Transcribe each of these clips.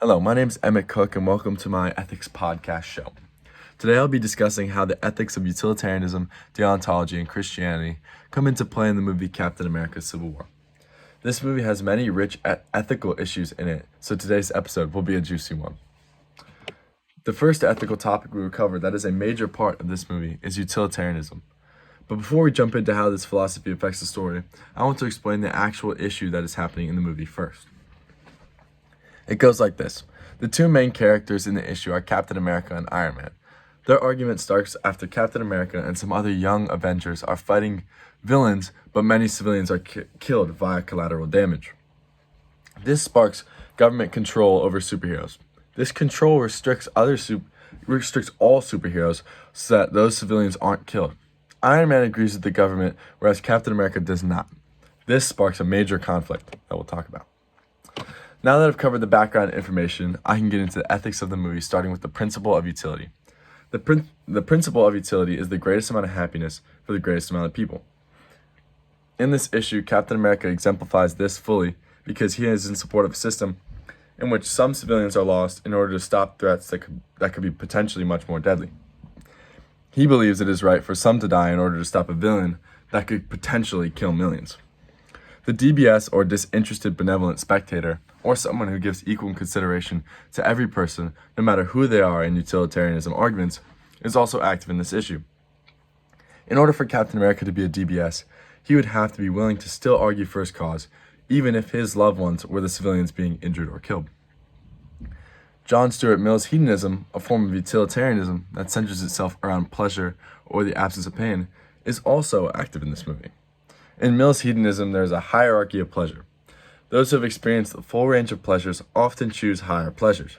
Hello, my name is Emmett Cook, and welcome to my ethics podcast show. Today I'll be discussing how the ethics of utilitarianism, deontology, and Christianity come into play in the movie Captain America: Civil War. This movie has many rich ethical issues in it, so today's episode will be a juicy one. The first ethical topic we will cover that is a major part of this movie is utilitarianism. But before we jump into how this philosophy affects the story, I want to explain the actual issue that is happening in the movie first. It goes like this. The two main characters in the issue are Captain America and Iron Man. Their argument starts after Captain America and some other young Avengers are fighting villains, but many civilians are killed via collateral damage. This sparks government control over superheroes. This control restricts all superheroes so that those civilians aren't killed. Iron Man agrees with the government, whereas Captain America does not. This sparks a major conflict that we'll talk about. Now that I've covered the background information, I can get into the ethics of the movie, starting with the principle of utility. The principle of utility is the greatest amount of happiness for the greatest amount of people. In this issue, Captain America exemplifies this fully because he is in support of a system in which some civilians are lost in order to stop threats that could be potentially much more deadly. He believes it is right for some to die in order to stop a villain that could potentially kill millions. The DBS, or disinterested benevolent spectator, or someone who gives equal consideration to every person, no matter who they are in utilitarianism arguments, is also active in this issue. In order for Captain America to be a DBS, he would have to be willing to still argue for his cause, even if his loved ones were the civilians being injured or killed. John Stuart Mill's hedonism, a form of utilitarianism that centers itself around pleasure or the absence of pain, is also active in this movie. In Mill's hedonism, there is a hierarchy of pleasure. Those who have experienced the full range of pleasures often choose higher pleasures.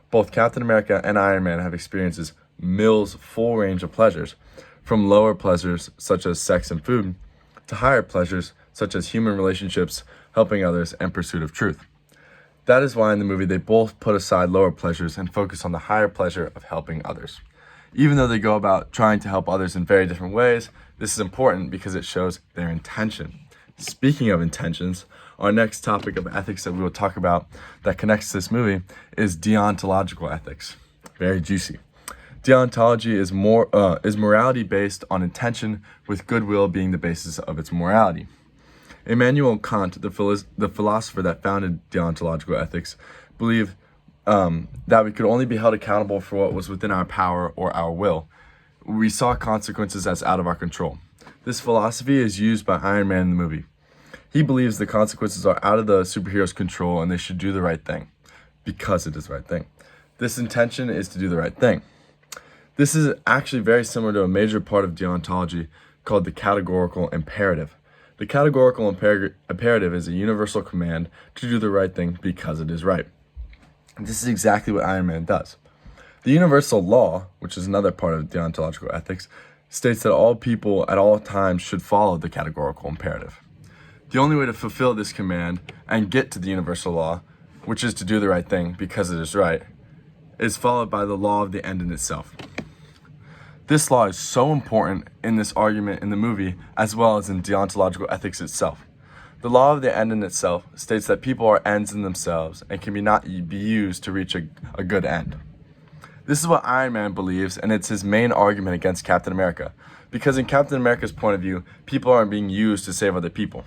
Both Captain America and Iron Man have experienced Mill's full range of pleasures, from lower pleasures such as sex and food, to higher pleasures such as human relationships, helping others, and pursuit of truth. That is why in the movie they both put aside lower pleasures and focus on the higher pleasure of helping others. Even though they go about trying to help others in very different ways, this is important because it shows their intention. Speaking of intentions, our next topic of ethics that we will talk about that connects to this movie is deontological ethics. Very juicy. Deontology is morality based on intention, with goodwill being the basis of its morality. Immanuel Kant, the philosopher that founded deontological ethics, believed that we could only be held accountable for what was within our power or our will. We saw consequences as out of our control. This philosophy is used by Iron Man in the movie. He believes the consequences are out of the superhero's control and they should do the right thing because it is the right thing. This intention is to do the right thing. This is actually very similar to a major part of deontology called the categorical imperative. The categorical imperative is a universal command to do the right thing because it is right. This is exactly what Iron Man does. The universal law, which is another part of deontological ethics, states that all people at all times should follow the categorical imperative. The only way to fulfill this command and get to the universal law, which is to do the right thing because it is right, is followed by the law of the end in itself. This law is so important in this argument in the movie as well as in deontological ethics itself. The law of the end in itself states that people are ends in themselves and can not be used to reach a good end. This is what Iron Man believes, and it's his main argument against Captain America. Because in Captain America's point of view, people aren't being used to save other people.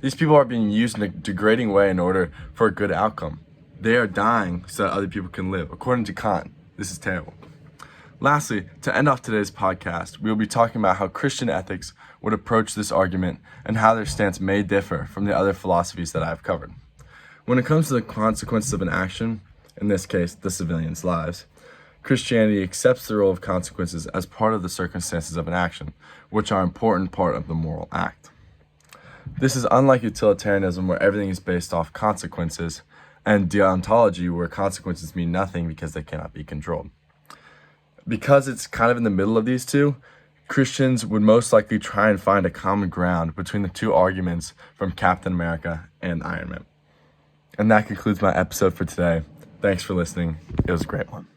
These people are being used in a degrading way in order for a good outcome. They are dying so that other people can live. According to Kant, this is terrible. Lastly, to end off today's podcast, we will be talking about how Christian ethics would approach this argument and how their stance may differ from the other philosophies that I have covered. When it comes to the consequences of an action, in this case, the civilians' lives, Christianity accepts the role of consequences as part of the circumstances of an action, which are an important part of the moral act. This is unlike utilitarianism, where everything is based off consequences, and deontology, where consequences mean nothing because they cannot be controlled. Because it's kind of in the middle of these two, Christians would most likely try and find a common ground between the two arguments from Captain America and Iron Man. And that concludes my episode for today. Thanks for listening. It was a great one.